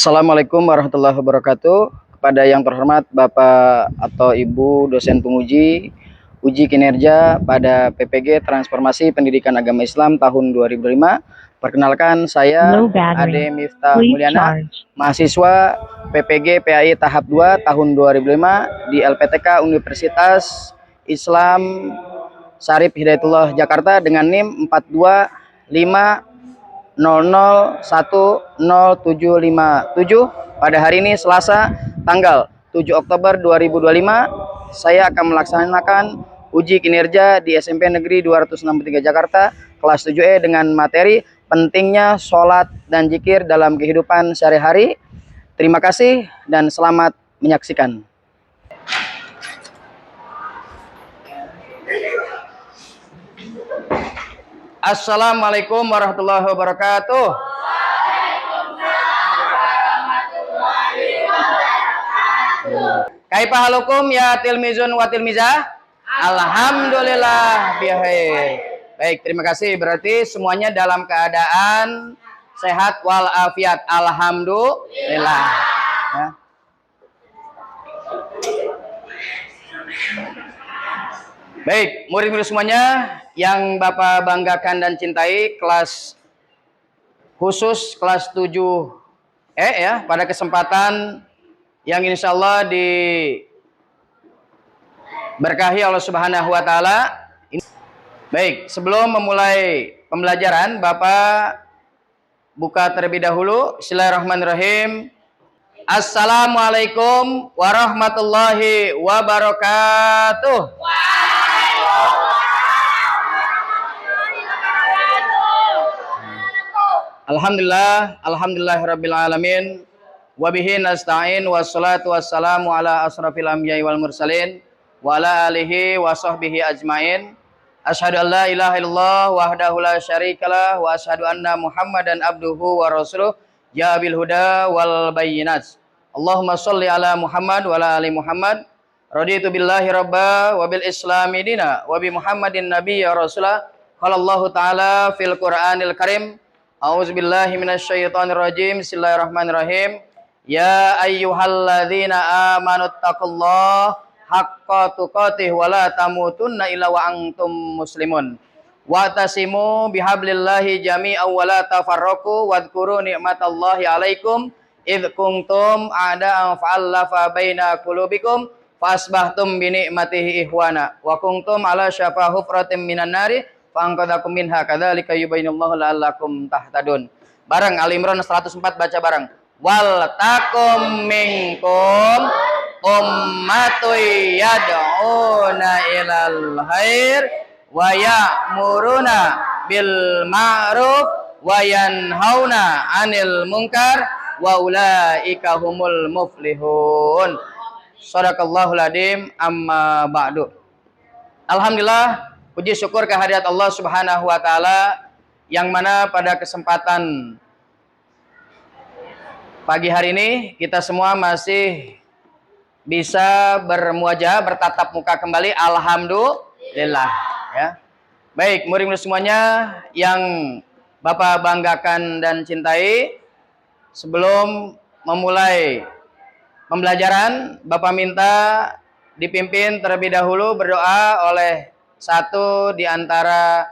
Assalamualaikum warahmatullahi wabarakatuh. Kepada yang terhormat Bapak atau Ibu dosen penguji uji kinerja pada PPG Transformasi Pendidikan Agama Islam tahun 2005. Perkenalkan, saya Ade Miftah Mulyana, mahasiswa PPG PAI tahap 2 tahun 2005 di LPTK Universitas Islam Syarif Hidayatullah Jakarta dengan NIM 425 00100757. Pada hari ini Selasa tanggal 7 Oktober 2025, saya akan melaksanakan uji kinerja di SMP Negeri 263 Jakarta kelas 7E dengan materi pentingnya sholat dan zikir dalam kehidupan sehari-hari. Terima kasih dan selamat menyaksikan. Assalamualaikum warahmatullahi wabarakatuh. Kaifa halukum ya tilmizun wa tilmizah? Alhamdulillah bihair. Baik, terima kasih. Berarti semuanya dalam keadaan sehat walafiat. Alhamdulillah. Ya. Baik, murid-murid semuanya yang Bapak banggakan dan cintai, kelas khusus kelas 7E ya, pada kesempatan yang insya Allah diberkahi Allah Subhanahu wa Ta'ala. Baik, sebelum memulai pembelajaran, Bapak buka terlebih dahulu. Bismillahirrahmanirrahim. Assalamualaikum warahmatullahi wabarakatuh. Alhamdulillah, alhamdulillahirabbil alamin. Wa bihi nasta'in wassalatu wassalamu ala asrafil anbiya'i wal mursalin wa ala alihi wa sahbihi ajmain. Asyhadu an la ilaha illallah wahdahu la syarikalah wa asyhadu anna Muhammadan abduhu wa rasuluh jabil huda wal bayyinat. Allahumma shalli ala Muhammad wa ala ali Muhammad. Raditu billahi rabba wa bil islami dina wa bi Muhammadin nabiyya rasulah. Qala Allah taala fil Qur'anil Karim. A'udzubillahi minasyaitonirrajim. Bismillahirrahmanirrahim. Ya ayyuhalladzina amanu taqullaha haqqa tuqatih wa la tamutunna illa wa antum muslimun. Wa'tasimu bihablillahi jami'an wa la tafarraqu wadhkuru ni'matallahi 'alaikum idz kuntum a'da'an fa'alafa baina qulubikum fasbahtum bi ni'matihi ihwana wa kuntum 'ala syafa hufratin minan nari fa'anqadhakum minha kadzalika yubayyinullahu la'allakum tahtadun. Bareng Ali Imran 104 baca bareng. Wal takum minkum ummatun yad'una ilal khair wa ya'muruna bil ma'ruf wa yanhauna 'anil munkar wa ulaika humul muflihun. Shadaqallahul adzim. Amma ba'du. Alhamdulillah, puji syukur kehadirat Allah Subhanahu wa Ta'ala, yang mana pada kesempatan pagi hari ini kita semua masih bisa bermuajah, bertatap muka kembali. Alhamdulillah ya. Baik, murid-murid semuanya yang Bapak banggakan dan cintai, sebelum memulai pembelajaran, Bapak minta dipimpin terlebih dahulu berdoa oleh satu di antara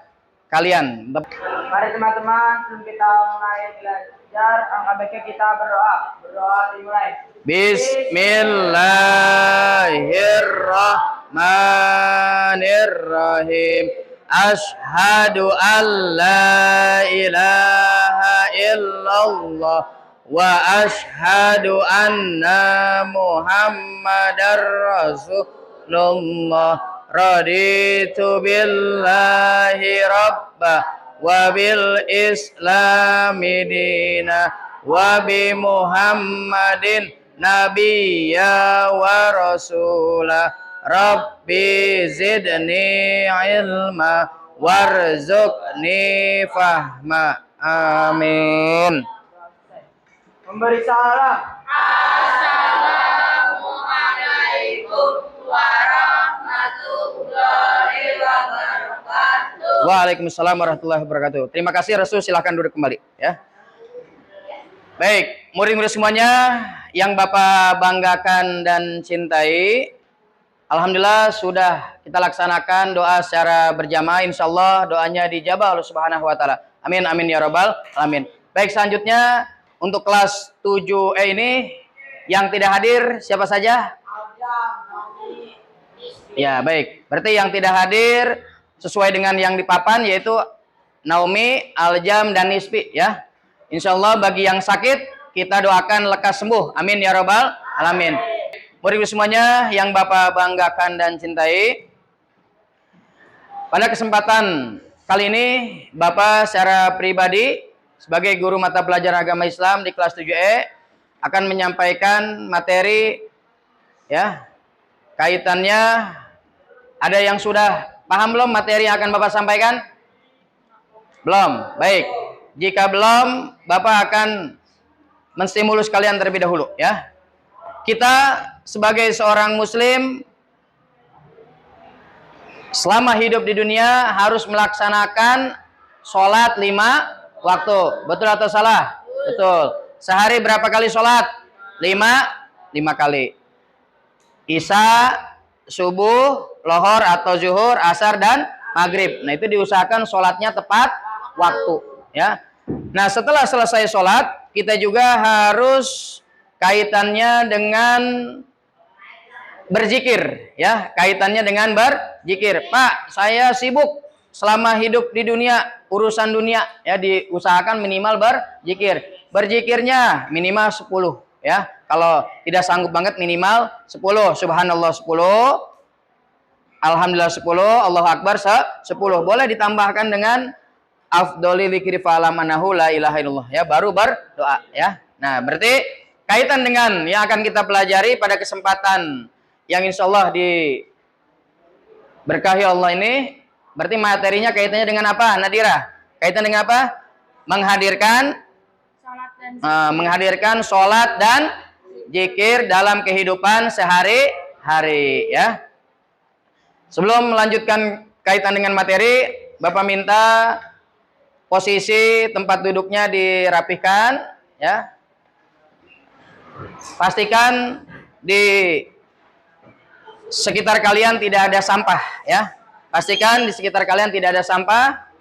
kalian. Mari teman-teman, sebelum kita mulai belajar, angkat baiknya kita berdoa. Berdoa dimulai. Bismillahirrahmanirrahim. Asyhadu an la ilaha illallah wa asyhadu anna Muhammadar Rasulullah. Raditu billahi rabba wa bil islami dina wa bi Muhammadin nabiyya wa rasulah. Rabbi zidni ilma warzuqni fahma. Amin. Memberi salam. Assalamualaikum warahmatullahi wabarakatuh. Waalaikumsalam warahmatullahi wabarakatuh. Terima kasih Rasul, silahkan duduk kembali ya. Baik, murid-murid semuanya yang Bapak banggakan dan cintai, alhamdulillah sudah kita laksanakan doa secara berjamaah. Insyaallah doanya dijabah Allah Subhanahu wa taala. Amin amin ya rabbal alamin. Baik, selanjutnya untuk kelas 7E ini yang tidak hadir siapa saja? Ya, baik. Berarti yang tidak hadir sesuai dengan yang di papan yaitu Naomi, Aljam dan Nisfi ya. Insyaallah bagi yang sakit kita doakan lekas sembuh. Amin ya rabbal alamin. Murid semuanya yang Bapak banggakan dan cintai, pada kesempatan kali ini Bapak secara pribadi sebagai guru mata pelajaran agama Islam di kelas 7E akan menyampaikan materi ya. Kaitannya ada yang sudah paham belum materi yang akan Bapak sampaikan? Belum. Baik. Jika belum, Bapak akan menstimulus kalian terlebih dahulu ya. Kita sebagai seorang muslim selama hidup di dunia harus melaksanakan sholat 5 waktu. Betul atau salah? Betul. Sehari berapa kali sholat? 5 kali. Isya, subuh, lohor atau zuhur, asar dan maghrib. Nah itu diusahakan sholatnya tepat waktu ya. Nah setelah selesai sholat kita juga harus kaitannya dengan berzikir ya, kaitannya dengan berzikir. Pak, saya sibuk selama hidup di dunia, urusan dunia ya, diusahakan minimal berzikir. Berzikirnya minimal 10 ya. Kalau tidak sanggup banget minimal 10. Subhanallah 10, alhamdulillah 10, Allahu akbar 10. Boleh ditambahkan dengan afdholi dzikri fa'lamanahu la ilaha illallah ya, baru berdoa ya. Nah, berarti kaitan dengan yang akan kita pelajari pada kesempatan yang insyaallah diberkahi Allah ini, berarti materinya kaitannya dengan apa, Nadira? Kaitan dengan apa? Menghadirkan sholat dan zikir dalam kehidupan sehari-hari ya. Sebelum melanjutkan kaitan dengan materi, Bapak minta posisi tempat duduknya dirapihkan ya. Pastikan di sekitar kalian tidak ada sampah ya. Pastikan di sekitar kalian tidak ada sampah,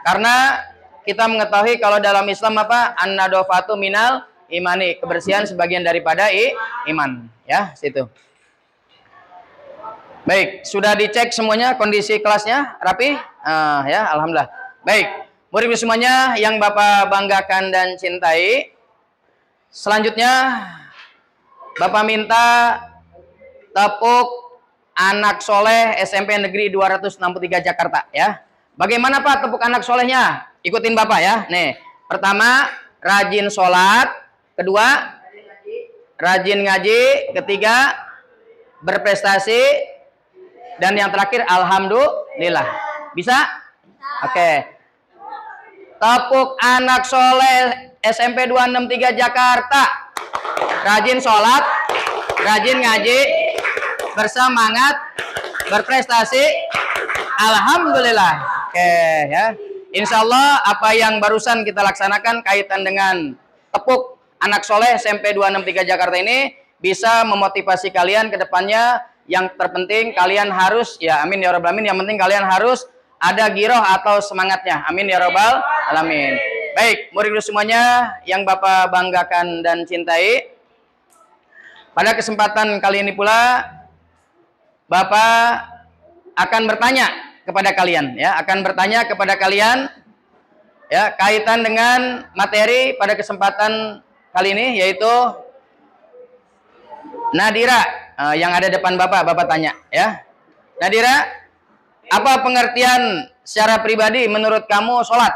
karena kita mengetahui kalau dalam Islam apa? An-nadofatu minal imani, kebersihan sebagian daripada iman ya, situ. Baik, sudah dicek semuanya kondisi kelasnya rapi? Ya, alhamdulillah. Baik. Murid semuanya yang Bapak banggakan dan cintai, selanjutnya Bapak minta tepuk anak soleh SMP Negeri 263 Jakarta ya. Bagaimana Pak tepuk anak solehnya? Ikutin Bapak ya. Nih, pertama rajin sholat, kedua rajin ngaji, ketiga berprestasi, dan yang terakhir alhamdulillah. Bisa? Oke. Tepuk anak soleh SMP 263 Jakarta. Rajin sholat, rajin ngaji, bersemangat, berprestasi, alhamdulillah. Oke ya. Insyaallah apa yang barusan kita laksanakan kaitan dengan tepuk anak soleh SMP 263 Jakarta ini bisa memotivasi kalian ke depannya. Yang terpenting kalian harus ya, amin ya rabbal alamin, yang penting kalian harus ada giroh atau semangatnya. Amin ya rabbal alamin. Baik, murid semuanya yang Bapak banggakan dan cintai, pada kesempatan kali ini pula Bapak akan bertanya kepada kalian ya, ya, kaitan dengan materi pada kesempatan kali ini, yaitu Nadira yang ada depan Bapak tanya ya. Nadira, apa pengertian secara pribadi menurut kamu sholat?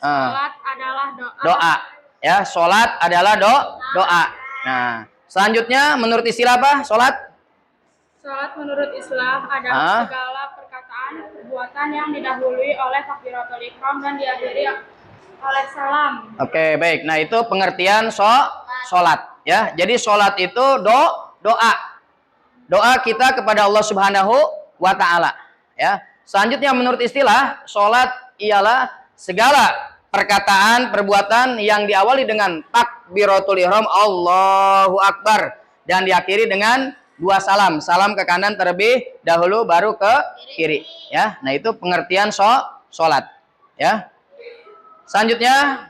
Sholat adalah doa. Doa ya, sholat adalah doa. Nah, selanjutnya menurut istilah apa sholat? Sholat menurut Islam adalah segala perkataan, perbuatan yang didahului oleh takbiratul ihram dan diakhiri oleh salam. Oke, baik. Nah, itu pengertian sholat ya. Jadi sholat itu doa. Doa kita kepada Allah Subhanahu wa taala ya. Selanjutnya menurut istilah, sholat ialah segala perkataan, perbuatan yang diawali dengan takbiratul ihram, Allahu Akbar, dan diakhiri dengan 2 salam. Salam ke kanan terlebih dahulu, baru ke kiri. Ya, nah itu pengertian sholat. Ya. Selanjutnya,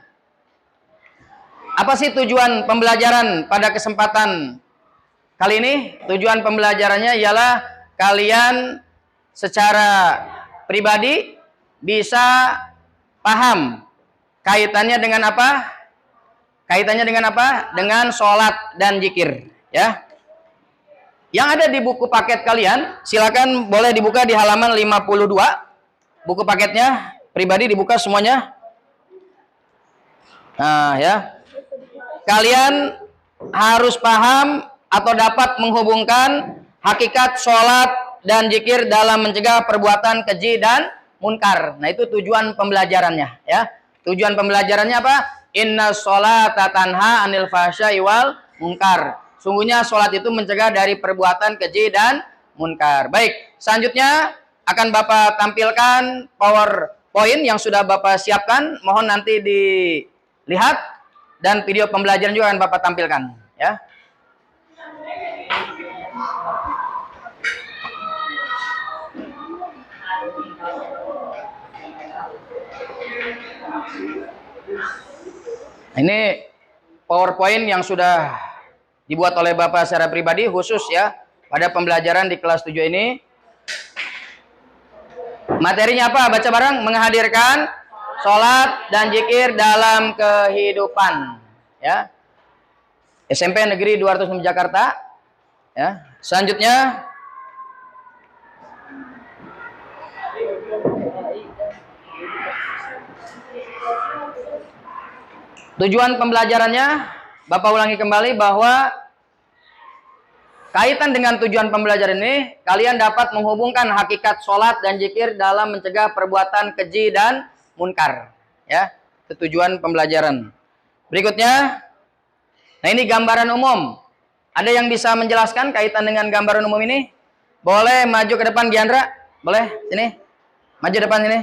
apa sih tujuan pembelajaran pada kesempatan kali ini? Tujuan pembelajarannya ialah kalian secara pribadi bisa paham kaitannya dengan apa? Kaitannya dengan apa? Dengan sholat dan zikir. Ya. Yang ada di buku paket kalian, silakan boleh dibuka di halaman 52. Buku paketnya pribadi dibuka semuanya. Nah, ya. Kalian harus paham atau dapat menghubungkan hakikat sholat dan zikir dalam mencegah perbuatan keji dan munkar. Nah, itu tujuan pembelajarannya, ya. Tujuan pembelajarannya apa? Inna sholata tanha anil fahsya'i wal munkar. Sungguhnya sholat itu mencegah dari perbuatan keji dan munkar. Baik, selanjutnya akan Bapak tampilkan PowerPoint yang sudah Bapak siapkan. Mohon nanti dilihat, dan video pembelajaran juga akan Bapak tampilkan. Ya. Ini PowerPoint yang sudah dibuat oleh Bapak secara pribadi khusus ya pada pembelajaran di kelas 7 ini. Materinya apa? Baca bareng. Menghadirkan sholat dan zikir dalam kehidupan. Ya. SMP Negeri 206 Jakarta. Ya. Selanjutnya, tujuan pembelajarannya, Bapak ulangi kembali bahwa kaitan dengan tujuan pembelajaran ini, kalian dapat menghubungkan hakikat sholat dan zikir dalam mencegah perbuatan keji dan munkar. Ya, itu tujuan pembelajaran. Berikutnya, nah ini gambaran umum. Ada yang bisa menjelaskan kaitan dengan gambaran umum ini? Boleh maju ke depan, Giandra? Boleh? Sini. Maju depan sini.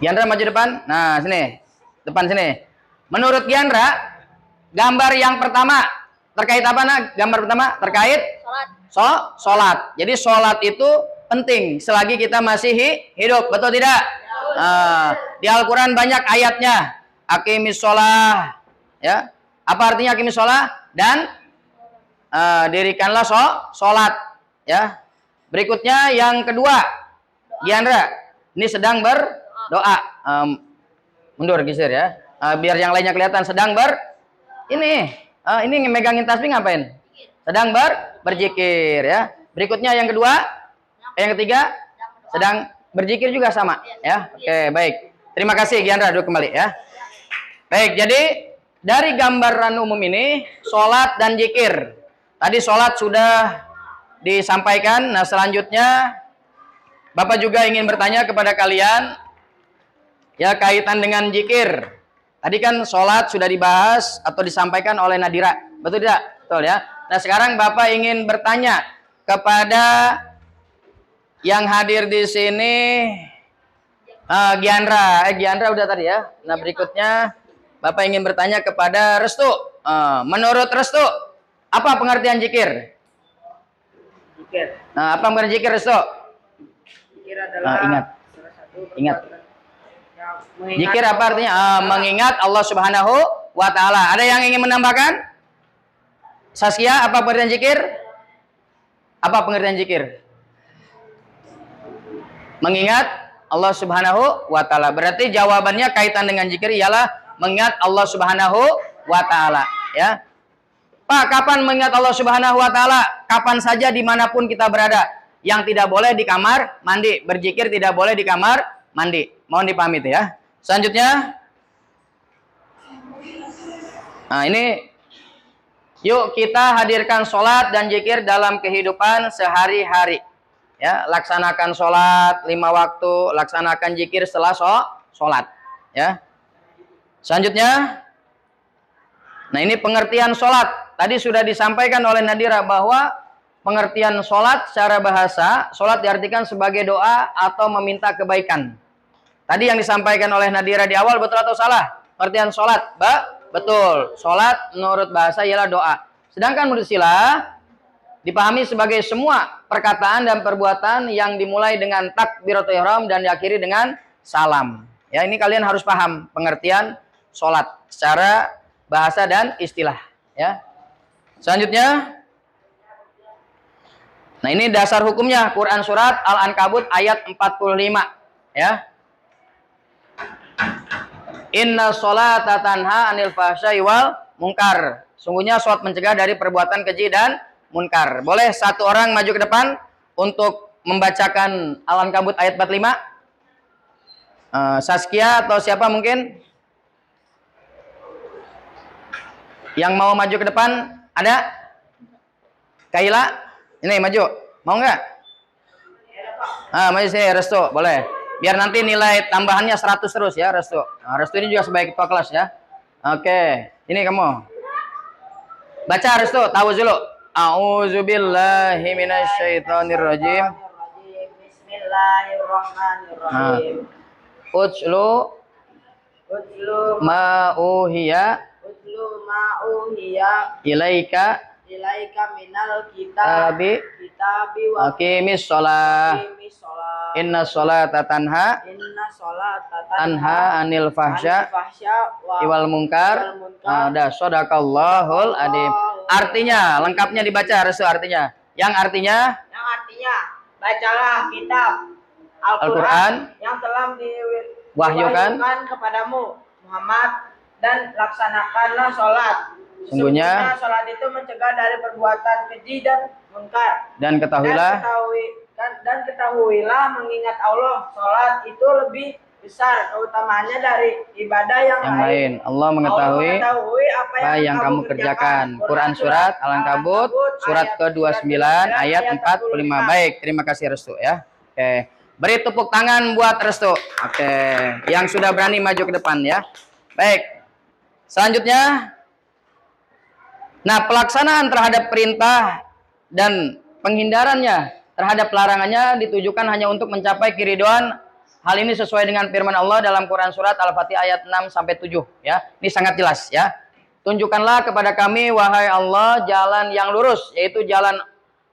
Giandra maju depan. Nah, sini. Depan sini. Menurut Giandra, gambar yang pertama terkait apa? Nah, gambar pertama terkait sholat. Jadi sholat itu penting selagi kita masih hidup, betul tidak? Di Al-Quran banyak ayatnya. Aqimis sholah, ya. Apa artinya aqimis sholah? Dan dirikanlah sholat, ya. Berikutnya yang kedua, Giandra, ini sedang berdoa. Mundur geser ya, biar yang lainnya kelihatan. Sedang ini megangin tasbih ngapain? Sedang berzikir ya. Berikutnya yang kedua, yang ketiga sedang berzikir juga sama ya. Oke, baik. Terima kasih Giandra, duduk kembali ya. Baik, jadi dari gambaran umum ini sholat dan zikir. Tadi sholat sudah disampaikan. Nah, selanjutnya Bapak juga ingin bertanya kepada kalian ya kaitan dengan zikir. Tadi kan sholat sudah dibahas atau disampaikan oleh Nadira, betul tidak? Betul ya. Nah sekarang Bapak ingin bertanya kepada yang hadir di sini, Giandra udah tadi ya. Nah berikutnya Bapak ingin bertanya kepada Restu. Menurut Restu, apa pengertian zikir? Zikir. Nah, apa pengertian zikir, Restu? Zikir adalah salah satu Ingat. mengingat Zikir apa artinya? Mengingat Allah Subhanahu wa Ta'ala. Ada yang ingin menambahkan? Saskia, apa pengertian zikir? Apa pengertian zikir? Mengingat Allah Subhanahu wa Ta'ala. Berarti jawabannya kaitan dengan zikir ialah mengingat Allah Subhanahu wa Ta'ala. Ya. Pak, kapan mengingat Allah Subhanahu wa Ta'ala? Kapan saja dimanapun kita berada. Yang tidak boleh di kamar mandi. Berzikir tidak boleh di kamar mandi. Mohon dipahami itu ya. Selanjutnya, nah ini, yuk kita hadirkan sholat dan zikir dalam kehidupan sehari-hari. Ya, laksanakan sholat 5 waktu, laksanakan zikir setelah sholat. Ya. Selanjutnya, nah ini pengertian sholat. Tadi sudah disampaikan oleh Nadira bahwa pengertian sholat secara bahasa, sholat diartikan sebagai doa atau meminta kebaikan. Tadi yang disampaikan oleh Nadira di awal betul atau salah? Pengertian sholat, betul. Sholat menurut bahasa ialah doa. Sedangkan menurut istilah dipahami sebagai semua perkataan dan perbuatan yang dimulai dengan takbiratul ihram dan diakhiri dengan salam. Ya, ini kalian harus paham pengertian sholat secara bahasa dan istilah. Ya. Selanjutnya, nah ini dasar hukumnya Quran surat Al-Ankabut ayat 45 ya. Inna sholata tanha anil fahsya'i wal munkar. Sungguhnya sholat mencegah dari perbuatan keji dan munkar. Boleh satu orang maju ke depan untuk membacakan Al-Ankabut ayat 45? Saskia atau siapa mungkin? Yang mau maju ke depan? Ada? Kaila? Ini maju, mau nggak? Maju sini, Restu, boleh. Biar nanti nilai tambahannya 100 terus ya, Restu. Nah, Restu ini juga sebagai ketua kelas ya. Oke, ini kamu. Baca Restu, tahu dulu. A'udzubillahi minasyaitonirrajim. Bismillahirrahmanirrahim. Utlu ma'uhiya ilaika minal kitabi wa aqimis sholah. Inna sholata tanha anil fahsya wal munkar. Ada shadaqallahul adim. Artinya, lengkapnya dibaca Restu artinya. Yang artinya bacalah kitab Al-Quran yang telah diwahyukan kepadamu Muhammad dan laksanakanlah sholat. Sungguhnya sholat itu mencegah dari perbuatan keji dan munkar. Dan ketahuilah mengingat Allah, sholat itu lebih besar keutamaannya dari ibadah yang lain. Allah mengetahui apa yang kamu kerjakan. Quran surat Al-Ankabut surat ke-29 ayat 45. Baik, terima kasih Restu ya. Oke, beri tepuk tangan buat Restu. Oke, yang sudah berani maju ke depan ya. Baik, selanjutnya. Nah, pelaksanaan terhadap perintah dan penghindarannya terhadap larangannya ditujukan hanya untuk mencapai keridhaan. Hal ini sesuai dengan firman Allah dalam Quran surat Al-Fatihah ayat 6 sampai 7 ya. Ini sangat jelas ya. Tunjukkanlah kepada kami wahai Allah jalan yang lurus, yaitu jalan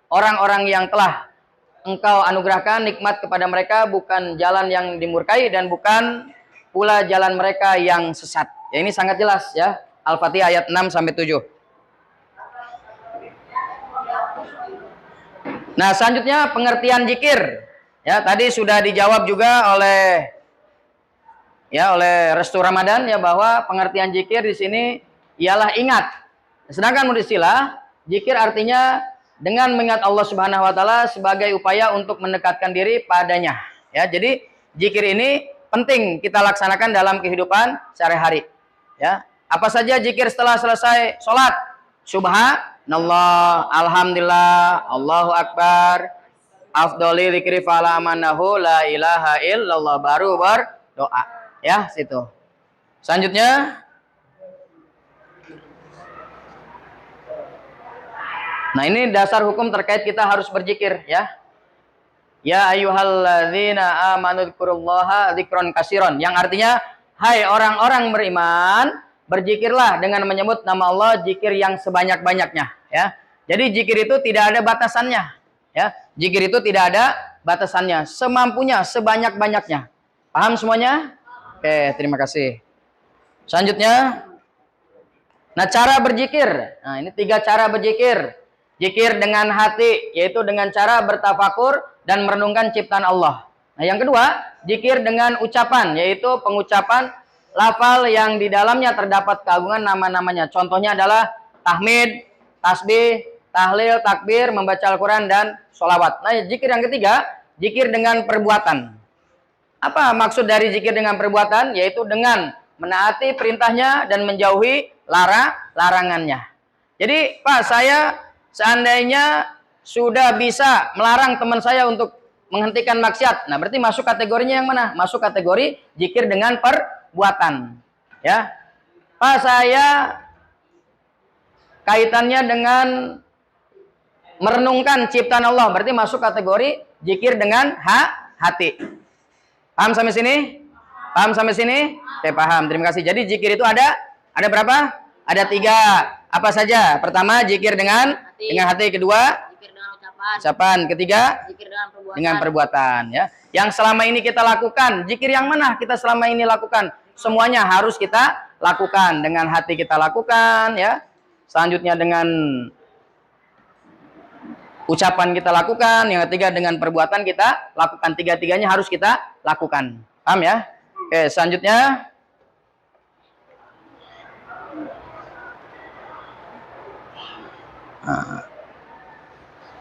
orang-orang yang telah Engkau anugerahkan nikmat kepada mereka, bukan jalan yang dimurkai dan bukan pula jalan mereka yang sesat. Ya, ini sangat jelas ya. Al-Fatihah ayat 6 sampai 7. Nah, selanjutnya pengertian zikir. Ya, tadi sudah dijawab juga oleh Restu Ramadan ya, bahwa pengertian zikir di sini ialah ingat. Sedangkan menurut istilah, zikir artinya dengan mengingat Allah Subhanahu wa taala sebagai upaya untuk mendekatkan diri padanya. Ya, jadi zikir ini penting kita laksanakan dalam kehidupan sehari-hari. Ya. Apa saja zikir setelah selesai sholat? Subhanallah, alhamdulillah, Allahu akbar, afdholi dzikri fala amanahu la ilaha illallah, baru berdoa. Ya, situ. Selanjutnya. Nah, ini dasar hukum terkait kita harus berzikir ya. Ya ayyuhalladzina amanu dzkurullaha dzikron katsiron, yang artinya hai orang-orang beriman, berzikirlah dengan menyebut nama Allah zikir yang sebanyak-banyaknya ya. Jadi zikir itu tidak ada batasannya ya. Zikir itu tidak ada batasannya, semampunya, sebanyak-banyaknya. Paham semuanya? Oke, terima kasih. Selanjutnya, nah cara berzikir. Nah, ini 3 cara berzikir. Zikir dengan hati, yaitu dengan cara bertafakur dan merenungkan ciptaan Allah. Nah, yang kedua, zikir dengan ucapan, yaitu pengucapan lafal yang di dalamnya terdapat keagungan nama-namanya. Contohnya adalah tahmid, tasbih, tahlil, takbir, membaca Al-Quran, dan sholawat. Nah, zikir yang ketiga, zikir dengan perbuatan. Apa maksud dari zikir dengan perbuatan? Yaitu dengan menaati perintahnya dan menjauhi larangannya. Jadi, Pak, saya seandainya sudah bisa melarang teman saya untuk menghentikan maksiat, nah berarti masuk kategorinya yang mana? Masuk kategori zikir dengan perbuatan. Ya, Pak, saya kaitannya dengan merenungkan ciptaan Allah, berarti masuk kategori zikir dengan hati. Paham sampai sini? Paham sampai sini? Oke, paham. Terima kasih. Jadi zikir itu ada berapa? Ada 3. Apa saja? Pertama, zikir dengan hati. Kedua, zikir dengan ucapan. ucapan. Ketiga, Zikir dengan perbuatan. dengan perbuatan, ya. Yang selama ini kita lakukan, zikir yang mana kita selama ini lakukan? Semuanya harus kita lakukan. Dengan hati kita lakukan, ya. Selanjutnya dengan ucapan kita lakukan. Yang ketiga dengan perbuatan kita lakukan. Tiga-tiganya harus kita lakukan. Paham ya? Oke, selanjutnya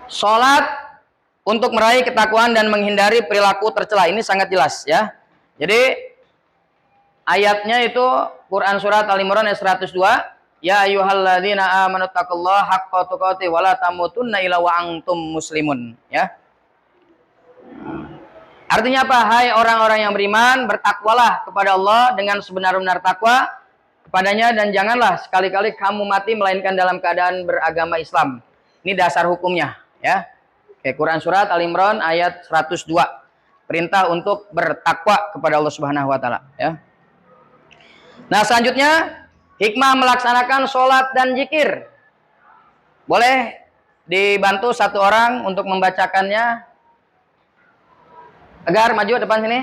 sholat untuk meraih ketakwaan dan menghindari perilaku tercela. Ini sangat jelas ya. Jadi ayatnya itu Quran surat Al-Imran ayat 102. Ya ayyuhalladzina amanu taqullaha haqqa tuqatih wa la tamutunna illa wa antum muslimun, ya. Artinya apa? Hai orang-orang yang beriman, bertakwalah kepada Allah dengan sebenar-benar takwa kepadanya dan janganlah sekali-kali kamu mati melainkan dalam keadaan beragama Islam. Ini dasar hukumnya, ya. Oke, Quran surat Al-Imran ayat 102. Perintah untuk bertakwa kepada Allah Subhanahu wa taala, ya. Nah, selanjutnya hikmah melaksanakan sholat dan zikir. Boleh dibantu satu orang untuk membacakannya. Agar maju depan sini.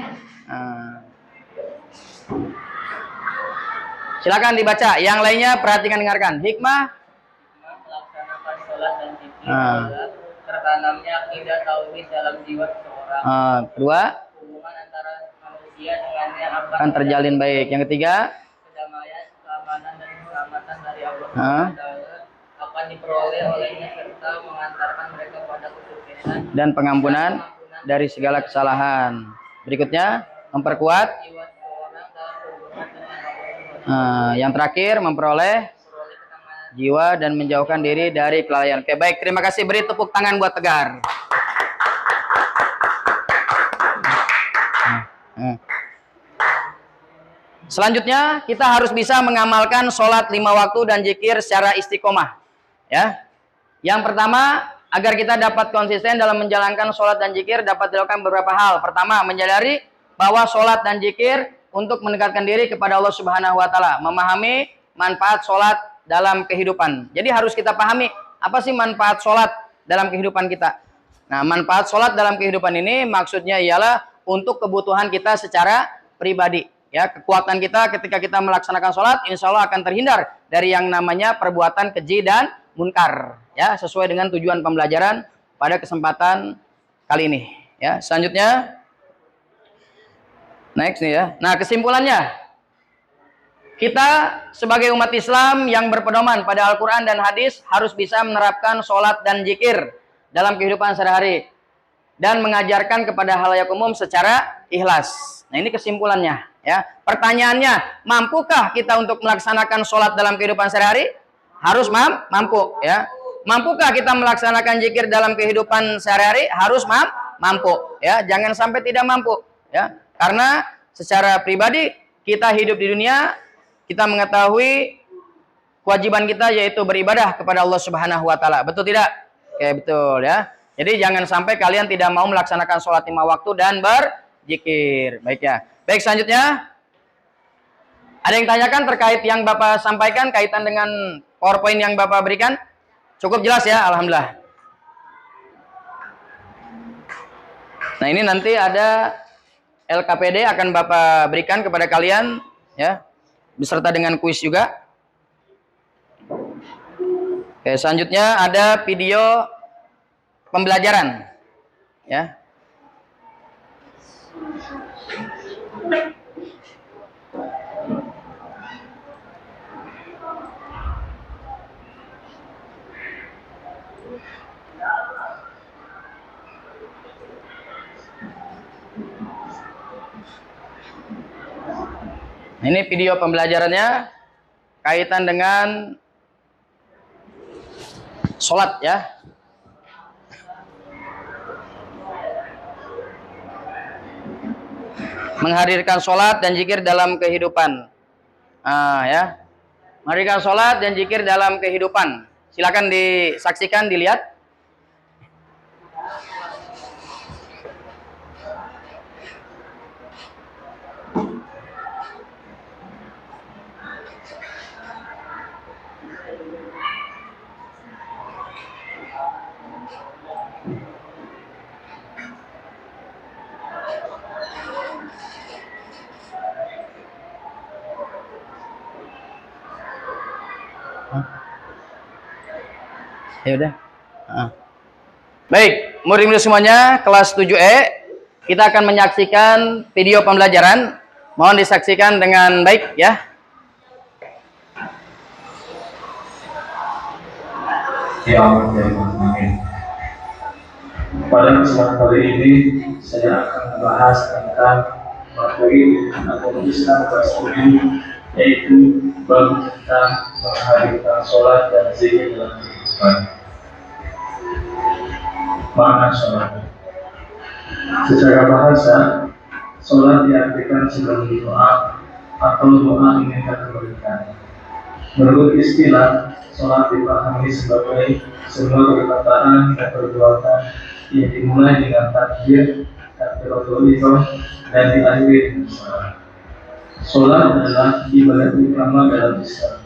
Silakan dibaca. Yang lainnya perhatikan dengarkan. Hikmah Melaksanakan sholat dan zikir adalah tertanamnya akidah tauhid dalam jiwa seseorang. Kedua, Hubungan antara manusia dengannya akan terjalin baik. Yang ketiga, kedamaian, keamanan dan keselamatan dari Allah SWT akan diperoleh olehnya serta mengantarkan mereka pada kesuksesan dan pengampunan dari segala kesalahan. Berikutnya, memperkuat. jiwa seseorang dalam hubungan dengan Allah SWT. Yang terakhir, memperoleh jiwa dan menjauhkan diri dari kelalaian. Oke, baik. Terima kasih. Beri tepuk tangan buat Tegar. Selanjutnya, kita harus bisa mengamalkan sholat 5 waktu dan zikir secara istiqomah. Ya. Yang pertama, agar kita dapat konsisten dalam menjalankan sholat dan zikir dapat dilakukan beberapa hal. Pertama, menyadari bahwa sholat dan zikir untuk mendekatkan diri kepada Allah Subhanahu wa taala, memahami manfaat sholat dalam kehidupan. Jadi harus kita pahami apa sih manfaat sholat dalam kehidupan kita. Nah, manfaat sholat dalam kehidupan ini maksudnya ialah untuk kebutuhan kita secara pribadi. Ya, kekuatan kita ketika kita melaksanakan sholat, insya Allah akan terhindar dari yang namanya perbuatan keji dan munkar. Ya, sesuai dengan tujuan pembelajaran pada kesempatan kali ini. Ya, selanjutnya, next nih ya. Nah, kesimpulannya, kita sebagai umat Islam yang berpedoman pada Al-Quran dan hadis harus bisa menerapkan sholat dan zikir dalam kehidupan sehari-hari dan mengajarkan kepada halayak umum secara ikhlas. Nah, ini kesimpulannya. Ya, pertanyaannya, mampukah kita untuk melaksanakan sholat dalam kehidupan sehari-hari? Harus mampu. Ya, mampukah kita melaksanakan zikir dalam kehidupan sehari-hari? Harus mampu. Ya, jangan sampai tidak mampu. Ya, karena secara pribadi kita hidup di dunia, kita mengetahui kewajiban kita yaitu beribadah kepada Allah Subhanahu wa taala. Betul tidak? Oke, betul ya. Jadi jangan sampai kalian tidak mau melaksanakan sholat 5 waktu dan berzikir. Baik ya. Baik, selanjutnya. Ada yang tanyakan terkait yang Bapak sampaikan kaitan dengan PowerPoint yang Bapak berikan? Cukup jelas ya, alhamdulillah. Nah, ini nanti ada LKPD akan Bapak berikan kepada kalian ya, beserta dengan kuis juga. Oke, selanjutnya ada video pembelajaran ya. Ini video pembelajarannya kaitan dengan sholat ya. Menghadirkan sholat dan zikir dalam kehidupan. Ya. Menghadirkan sholat dan zikir dalam kehidupan. Silakan disaksikan, dilihat. Ya udah. Baik, murid-murid semuanya, kelas 7E, kita akan menyaksikan video pembelajaran. Mohon disaksikan dengan baik ya. Ya Allah, ya Allah, amin. Pada kesempatan kali ini, saya akan membahas tentang materi agama Islam kelas 7, yaitu bab tentang menghadirkan sholat dan zikir dalam kehidupan. Makna sholat. Secara bahasa, sholat diartikan sebagai doa atau doa meminta kebaikan. Menurut istilah, sholat dipahami sebagai semua perkataan dan perbuatan yang dimulai dengan takbir, takbiratul ihram, dan diakhiri dengan salam. Sholat adalah ibadat utama dalam Islam,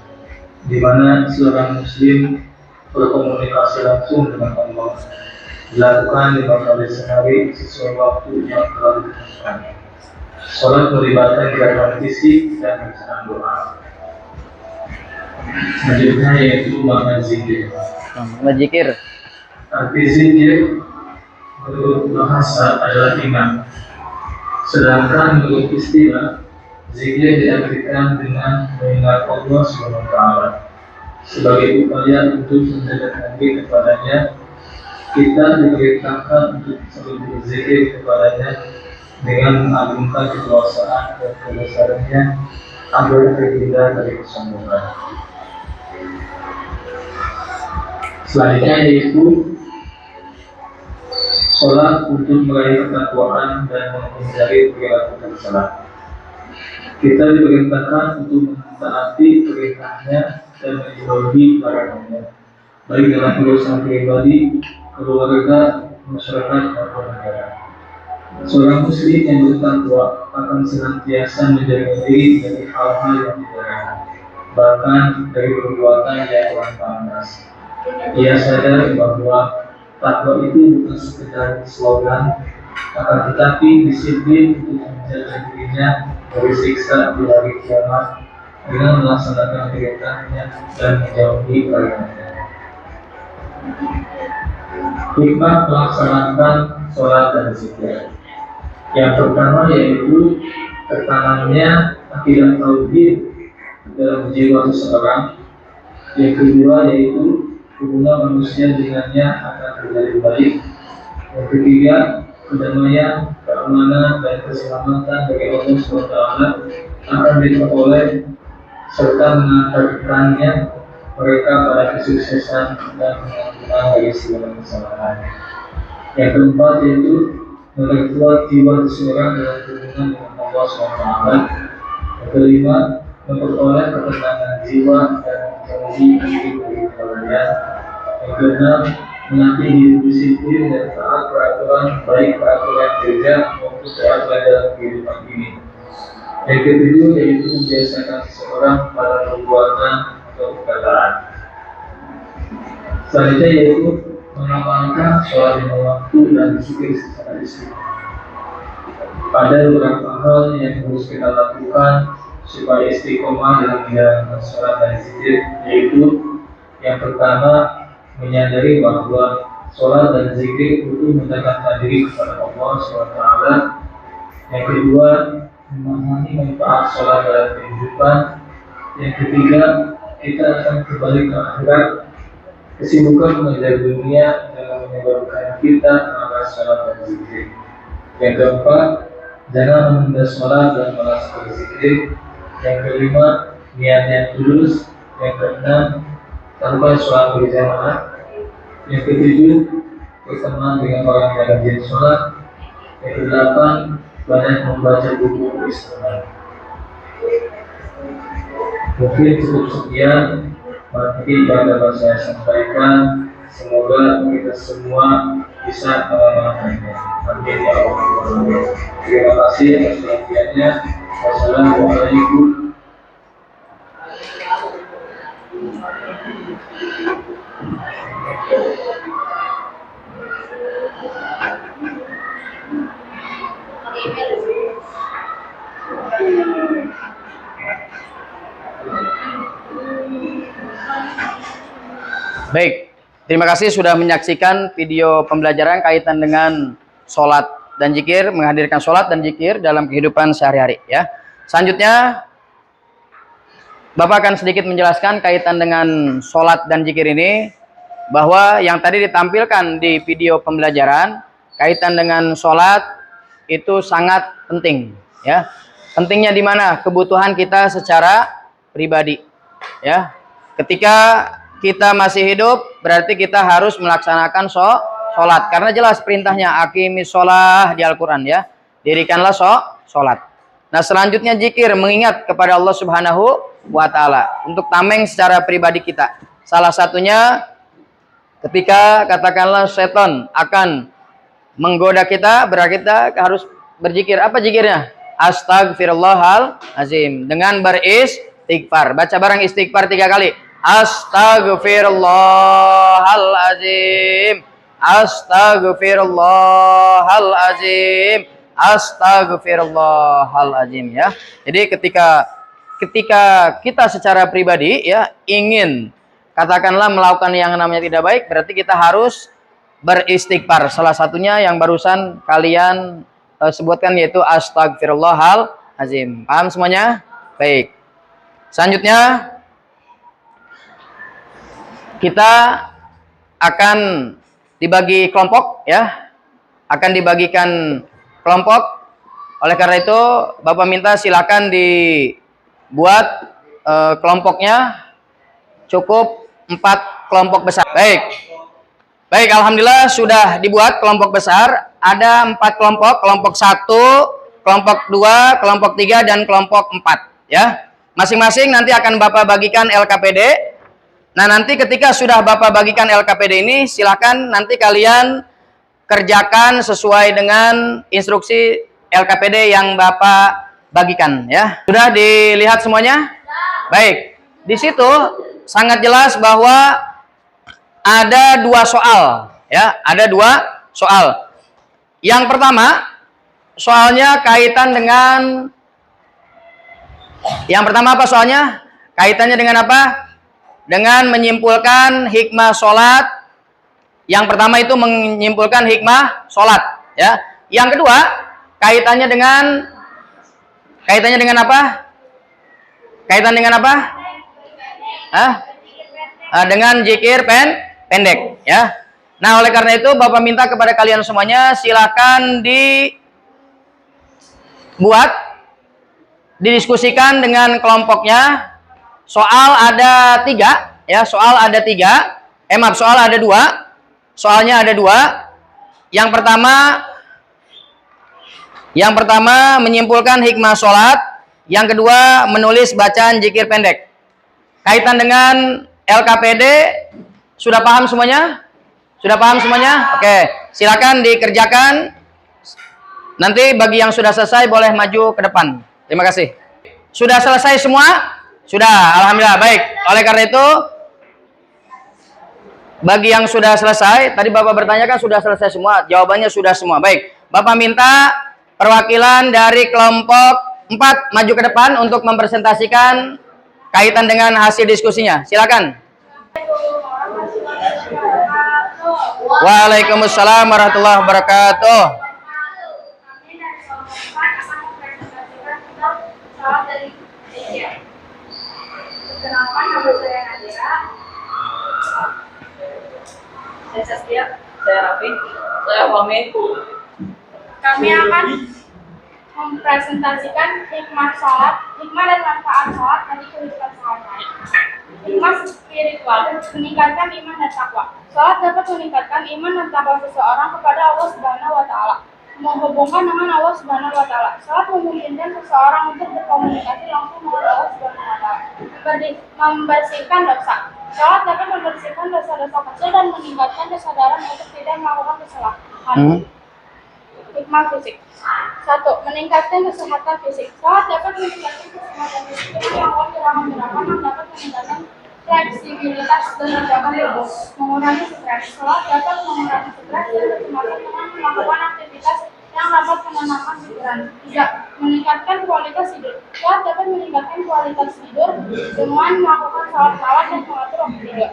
di mana seorang Muslim berkomunikasi langsung dengan Allah, dilakukan 5 kali sehari sesuai waktu yang telah ditentukan. Sholat melibatkan gerakan fisik dan bacaan doa. Selanjutnya yaitu makna zikir. Zikir. Arti zikir menurut bahasa adalah iman. Sedangkan menurut istilah, zikir diartikan dengan mengingat Allah SWT sebagai upaya untuk mendekatkan diri kepadanya. Kita diperintahkan untuk selalu berzikir kepadanya dengan mengagungkan kekuasaan dan kebesarannya agar terhindar dari kesombongan. Selanjutnya yaitu sholat untuk meraih ketakwaan dan menghindari perilaku tercela. Kita diperintahkan untuk mentaati perintahnya dan menjauhi larangannya, baik dalam urusan pribadi, keluarga, masyarakat, maupun negara. Seorang muslim yang bertakwa akan senantiasa menjaga diri dari hal-hal yang dilarang, bahkan dari perbuatan yang panas. Ia sadar bahwa takwa itu bukan sekedar slogan, akan tetapi disiplin untuk menjaga dirinya dari siksa di hari kiamat dengan melaksanakan perintahnya dan menjauhi larangannya. Hikmah melaksanakan sholat dan zikir. Yang pertama yaitu tertanamnya akidah tauhid dalam jiwa seseorang. Yang kedua yaitu hubungan manusia dengannya akan menjadi baik. Yang ketiga, kedamaian, keamanan, dan keselamatan dari Allah SWT akan diperoleh serta mengantarkannya mereka pada kesuksesan dan pengampunan dari segala kesalahan. Yang keempat yaitu memperkuat jiwa seseorang dalam hubungan dengan Allah SWT. Yang kelima, memperoleh ketenangan jiwa dan menjauhi diri dari kelalaian. Yang keenam, melatih diri disiplin dan taat peraturan, baik peraturan kerja maupun peraturan dalam kehidupan ini. Yang ketujuh yaitu membiasakan seseorang pada perbuatan atau perkataan. Selanjutnya yaitu mengamalkan sholat lima waktu dan zikir secara istiqomah. Ada beberapa hal yang harus kita lakukan supaya istiqomah dalam menjalankan sholat dan zikir, yaitu yang pertama menyadari bahwa sholat dan zikir itu mendekatkan diri kepada Allah SWT. Yang kedua, memahami manfaat sholat dalam kehidupan. Yang ketiga, kita akan kembali ke akhirat. Kesibukan mengejar dunia dalam menyebabkan kita malas sholat dan zikir. Yang keempat, jangan menunda sholat dan malas berzikir. Yang kelima, niat yang tulus. Yang keenam, tanpa sholat berjamaah. Yang ketujuh, berteman dengan orang yang rajin sholat. Yang kedelapan, banyak membaca buku Islam. Mungkin cukup sekian materi yang dapat saya sampaikan. Semoga kita semua bisa mengamalkannya. Amin ya Allah. Terima kasih atas perhatiannya. Wassalamualaikum. Baik, terima kasih sudah menyaksikan video pembelajaran kaitan dengan sholat dan zikir, menghadirkan sholat dan zikir dalam kehidupan sehari-hari ya. Selanjutnya, Bapak akan sedikit menjelaskan kaitan dengan sholat dan zikir ini, bahwa yang tadi ditampilkan di video pembelajaran kaitan dengan sholat itu sangat penting ya. Pentingnya di mana? Kebutuhan kita secara pribadi ya. Ketika kita masih hidup, berarti kita harus melaksanakan sholat. Karena jelas perintahnya, aqimis sholah di Al-Quran ya. Dirikanlah sholat. Nah selanjutnya zikir, mengingat kepada Allah Subhanahu wa Ta'ala. Untuk tameng secara pribadi kita. Salah satunya ketika katakanlah setan akan menggoda kita, berarti kita harus berzikir. Apa zikirnya? Astagfirullahalazim. Dengan beristighfar. Baca bareng istighfar 3 kali. Astagfirullahalazim. Astagfirullahalazim. Astagfirullahalazim ya. Jadi ketika kita secara pribadi ya ingin katakanlah melakukan yang namanya tidak baik, berarti kita harus beristighfar. Salah satunya yang barusan kalian sebutkan yaitu astagfirullahalazim. Paham semuanya? Baik. Selanjutnya kita akan dibagi kelompok ya. Akan dibagikan kelompok. Oleh karena itu Bapak minta silakan dibuat kelompoknya cukup 4 kelompok besar. Baik, alhamdulillah sudah dibuat kelompok besar. Ada 4 kelompok, kelompok 1, kelompok 2, kelompok 3 dan kelompok 4 ya. Masing-masing nanti akan Bapak bagikan LKPD. Nah, nanti ketika sudah Bapak bagikan LKPD ini, silakan nanti kalian kerjakan sesuai dengan instruksi LKPD yang Bapak bagikan ya. Sudah dilihat semuanya? Baik. Di situ sangat jelas bahwa ada 2 soal ya, ada 2 soal. Yang pertama, soalnya kaitan dengan apa soalnya? Kaitannya dengan apa? Dengan menyimpulkan hikmah sholat. Yang pertama itu menyimpulkan hikmah sholat ya. Yang kedua, kaitannya dengan apa? Kaitan dengan apa? Dengan zikir pendek ya. Nah, oleh karena itu Bapak minta kepada kalian semuanya silakan dibuat, didiskusikan dengan kelompoknya. Soal ada 3 ya, soal ada 2. Soalnya ada 2. Yang pertama menyimpulkan hikmah sholat. Yang kedua menulis bacaan zikir pendek. Kaitan dengan LKPD sudah paham semuanya? Sudah paham semuanya? Oke, silakan dikerjakan. Nanti bagi yang sudah selesai boleh maju ke depan. Terima kasih. Sudah selesai semua? Sudah, alhamdulillah. Baik. Oleh karena itu, bagi yang sudah selesai, tadi Bapak bertanya kan sudah selesai semua, jawabannya sudah semua. Baik. Bapak minta perwakilan dari kelompok 4 maju ke depan untuk mempresentasikan kaitan dengan hasil diskusinya. Silakan. Waalaikumsalam warahmatullahi wabarakatuh. Kenapa nama saya Nadira? Saya Saskia, saya Raffi, saya Fahmi. Kami akan mempresentasikan hikmah sholat, hikmah dan manfaat sholat dari kehidupan sehari-hari. Hikmah spiritual, meningkatkan iman dan takwa. Sholat dapat meningkatkan iman dan takwa seseorang kepada Allah Subhanahu wa Ta'ala, menghubungkan dengan Allah Subhanahu wa Ta'ala. Sholat memungkinkan seseorang untuk berkomunikasi langsung dengan Allah Subhanahu wa Ta'ala, membersihkan dosa. Sholat dapat membersihkan dosa-dosa kecil dan meningkatkan kesadaran untuk tidak melakukan kesalahan. Hikmah fisik. 1. Meningkatkan kesehatan fisik. Sholat dapat meningkatkan kesehatan fisik dengan melakukan gerakan-gerakan yang dapat meningkatkan fleksibilitas dan menjaga tubuh. Mengurangi stres. Sholat dapat mengurangi stres dan kecemasan dengan melakukan aktivitas yang dapat menenangkan pikiran. 3. Meningkatkan kualitas tidur. Sholat dapat meningkatkan kualitas tidur dengan melakukan sholat malam dan mengatur waktu tidur.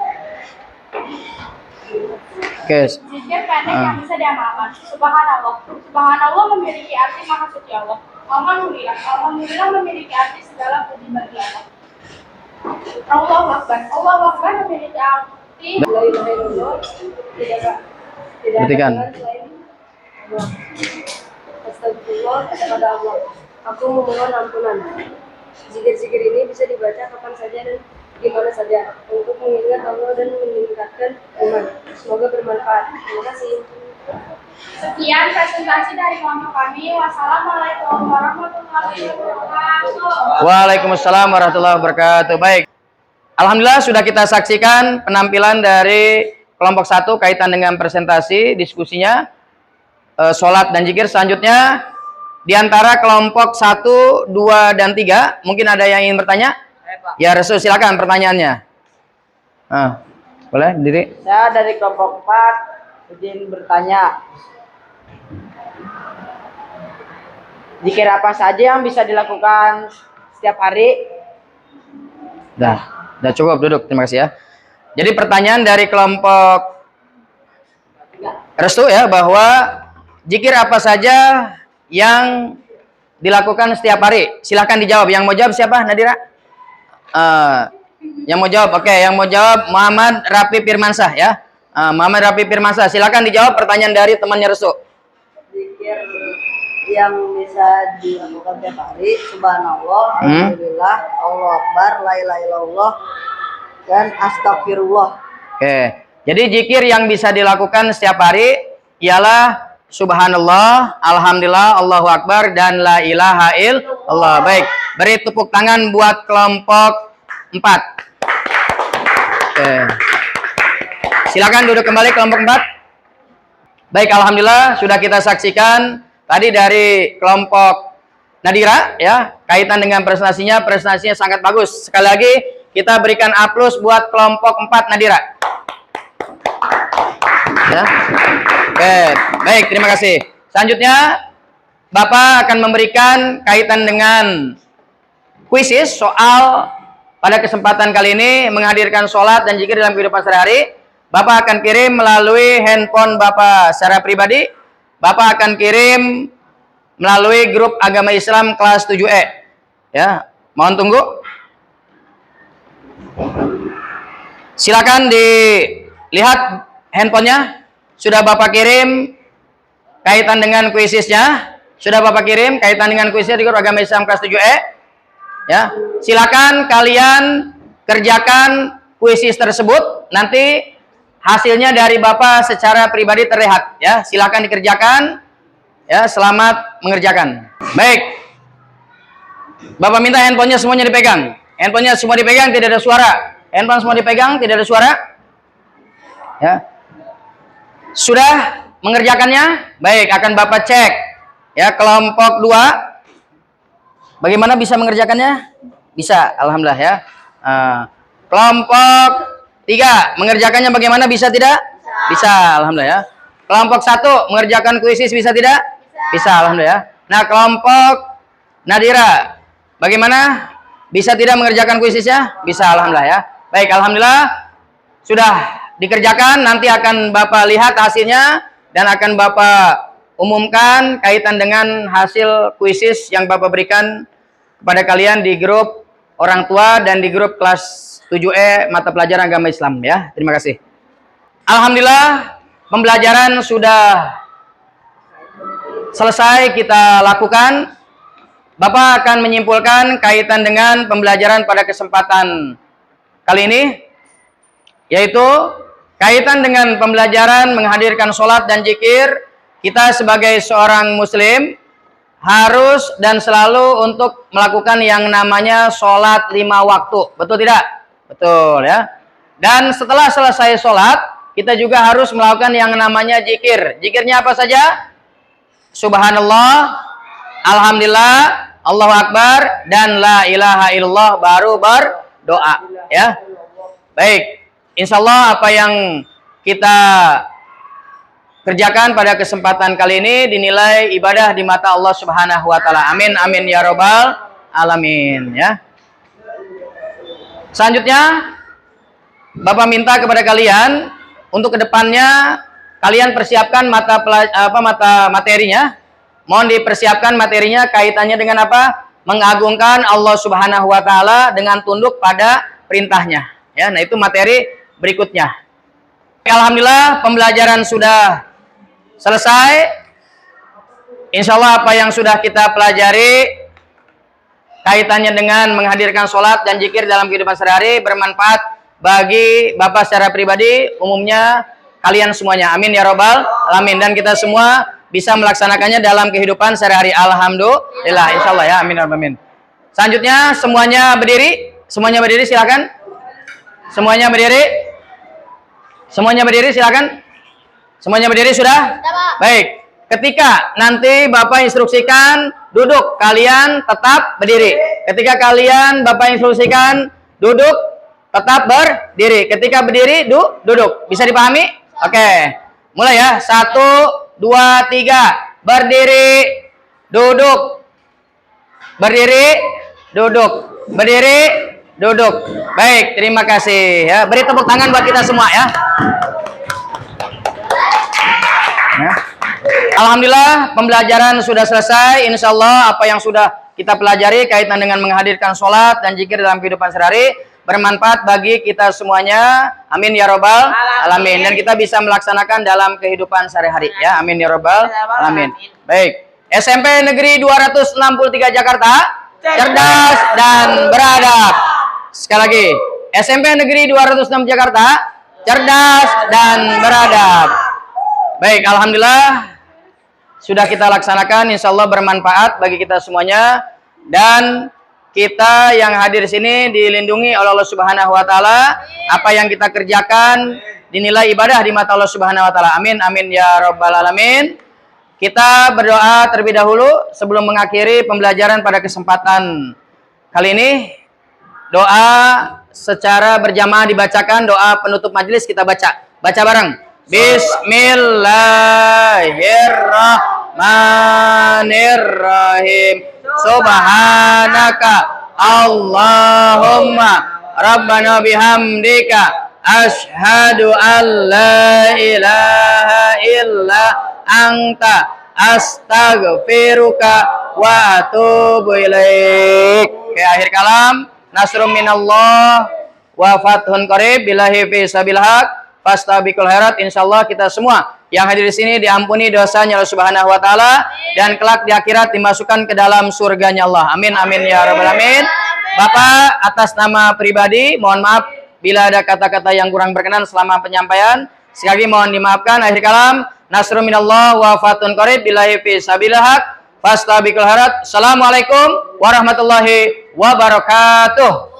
Oke. Zikir pendek yang bisa diamalkan. Subhanallah. Subhanallah memiliki arti maha suci Allah. Alhamdulillah. Alhamdulillah memiliki arti segala puji bagi Allah. Allahu Akbar. Allahu Akbar memiliki arti la ilaha illallah. Tidak Buktikan. Astagfirullah kepada Allah. Aku memohon ampunan. Zikir-zikir ini bisa dibaca kapan saja dan di mana saja untuk mengingat Allah dan meningkatkan iman. Semoga bermanfaat. Terima kasih. Sekian presentasi dari kelompok kami. Wassalamualaikum warahmatullahi wabarakatuh. Waalaikumsalam warahmatullahi wabarakatuh. Baik. Alhamdulillah sudah kita saksikan penampilan dari kelompok 1 kaitan dengan presentasi diskusinya sholat dan zikir. Selanjutnya di antara kelompok 1, 2, dan 3 mungkin ada yang ingin bertanya? Ya Resul, silakan pertanyaannya. Boleh berdiri? Saya dari kelompok 4 izin bertanya. Zikir apa saja yang bisa dilakukan setiap hari? Dah cukup duduk. Terima kasih ya. Jadi pertanyaan dari kelompok Restu ya, bahwa zikir apa saja yang dilakukan setiap hari? Silahkan dijawab. Yang mau jawab siapa? Nadira? Yang mau jawab, oke. Yang mau jawab Muhammad Rafi Firmansyah ya. Muhammad Rafi Firmansyah, silakan dijawab pertanyaan dari temannya Restu. Zikir yang bisa dilakukan tiap hari, subhanallah, alhamdulillah, Allahu Akbar, la ilaha illallah, dan astagfirullah. Oke. Jadi zikir yang bisa dilakukan setiap hari ialah subhanallah, alhamdulillah, Allahu Akbar, dan la ilaha illallah. Baik, beri tepuk tangan buat kelompok 4. Oke. Silakan duduk kembali kelompok 4. Baik, alhamdulillah sudah kita saksikan tadi dari kelompok Nadira ya, kaitan dengan presentasinya sangat bagus. Sekali lagi kita berikan A+ buat kelompok 4 Nadira. Ya. Oke, baik, terima kasih. Selanjutnya Bapak akan memberikan kaitan dengan kuisis soal pada kesempatan kali ini menghadirkan sholat dan zikir dalam kehidupan sehari-hari. Bapak akan kirim melalui handphone Bapak secara pribadi. Bapak akan kirim melalui grup agama Islam kelas 7E. Ya, mohon tunggu. Silakan dilihat handphonenya. Sudah Bapak kirim kaitan dengan kuisisnya. Sudah Bapak kirim kaitan dengan kuisisnya di grup agama Islam kelas 7E. Ya, silakan kalian kerjakan kuisis tersebut. Nanti hasilnya dari Bapak secara pribadi terlihat. Ya, silakan dikerjakan. Ya, selamat mengerjakan. Baik. Bapak minta handphonenya semuanya dipegang. Handphonenya semua dipegang, tidak ada suara. Handphone semua dipegang, tidak ada suara. Ya. Sudah mengerjakannya? Baik, akan Bapak cek. Ya, kelompok 2. Bagaimana bisa mengerjakannya? Bisa, alhamdulillah ya. Kelompok 3 mengerjakannya bagaimana? Bisa tidak? Bisa, alhamdulillah ya. Kelompok 1 mengerjakan kuisis bisa tidak? Bisa, alhamdulillah. Nah, kelompok Nadira bagaimana? Bisa tidak mengerjakan kuisisnya? Bisa, alhamdulillah ya. Baik, alhamdulillah sudah dikerjakan. Nanti akan Bapak lihat hasilnya dan akan Bapak umumkan kaitan dengan hasil kuisis yang Bapak berikan kepada kalian di grup orang tua dan di grup kelas 7E mata pelajaran agama Islam ya. Terima kasih. Alhamdulillah pembelajaran sudah selesai kita lakukan. Bapak akan menyimpulkan kaitan dengan pembelajaran pada kesempatan kali ini, yaitu kaitan dengan pembelajaran menghadirkan sholat dan zikir. Kita sebagai seorang muslim harus dan selalu untuk melakukan yang namanya sholat 5 waktu. Betul tidak? Betul ya. Dan setelah selesai sholat, kita juga harus melakukan yang namanya zikir. Zikirnya apa saja? Subhanallah, alhamdulillah, Allahu Akbar, dan la ilaha illallah, baru berdoa ya. Baik, insya Allah apa yang kita kerjakan pada kesempatan kali ini dinilai ibadah di mata Allah Subhanahu wa taala. Amin amin ya robbal alamin ya. Selanjutnya Bapak minta kepada kalian untuk kedepannya kalian persiapkan mata materinya. Mohon dipersiapkan materinya kaitannya dengan apa? Mengagungkan Allah Subhanahu wa taala dengan tunduk pada perintahnya. Ya, nah itu materi berikutnya. Alhamdulillah pembelajaran sudah selesai. Insya Allah apa yang sudah kita pelajari kaitannya dengan menghadirkan sholat dan zikir dalam kehidupan sehari-hari bermanfaat bagi Bapak secara pribadi, umumnya kalian semuanya. Amin ya robbal alamin. Dan kita semua bisa melaksanakannya dalam kehidupan sehari-hari. Alhamdulillah, insya Allah ya. Amin ya robbal alamin. Selanjutnya semuanya berdiri. Semuanya berdiri silakan. Semuanya berdiri. Semuanya berdiri silakan. Semuanya berdiri sudah? Baik. Ketika nanti Bapak instruksikan duduk, kalian tetap berdiri. Ketika kalian Bapak instruksikan duduk, tetap berdiri. Ketika berdiri, duduk. Bisa dipahami? Oke. Mulai ya. 1, 2, 3. Berdiri, duduk. Berdiri, duduk. Berdiri, duduk. Baik, terima kasih ya. Beri tepuk tangan buat kita semua ya. Alhamdulillah pembelajaran sudah selesai. Insya Allah apa yang sudah kita pelajari kaitan dengan menghadirkan sholat dan zikir dalam kehidupan sehari-hari bermanfaat bagi kita semuanya. Amin ya robbal alamin. Dan kita bisa melaksanakan dalam kehidupan sehari-hari ya. Amin ya robbal alamin. Baik. SMP Negeri 263 Jakarta, cerdas dan beradab. Sekali lagi. SMP Negeri 206 Jakarta, cerdas dan beradab. Baik, alhamdulillah sudah kita laksanakan, insya Allah bermanfaat bagi kita semuanya, dan kita yang hadir di sini dilindungi oleh Allah Subhanahu wa taala. Apa yang kita kerjakan dinilai ibadah di mata Allah Subhanahu wa taala. Amin amin ya rabbal alamin. Kita berdoa terlebih dahulu sebelum mengakhiri pembelajaran pada kesempatan kali ini. Doa secara berjamaah dibacakan, doa penutup majelis kita baca. Baca bareng. Bismillahirrahmanirrahim. Subhanaka Allahumma Rabbana bihamdika ashhadu an la ilaha illa anta astaghfiruka wa atubu ilaik. Oke, akhir kalam. Nasrum minallah wa fathun qarib billahi fi sabil haq. Fastabiqul khairat. Insyaallah kita semua yang hadir di sini diampuni dosanya Allah Subhanahu wa taala dan kelak di akhirat dimasukkan ke dalam surganya Allah. Amin amin ya rabbal alamin. Bapak atas nama pribadi mohon maaf bila ada kata-kata yang kurang berkenan selama penyampaian. Sekali lagi mohon dimaafkan. Akhir kalam. Nasrun minallah wa fatun qarib billahi fi sabilil haq. Fastabiqul khairat. Assalamualaikum warahmatullahi wabarakatuh.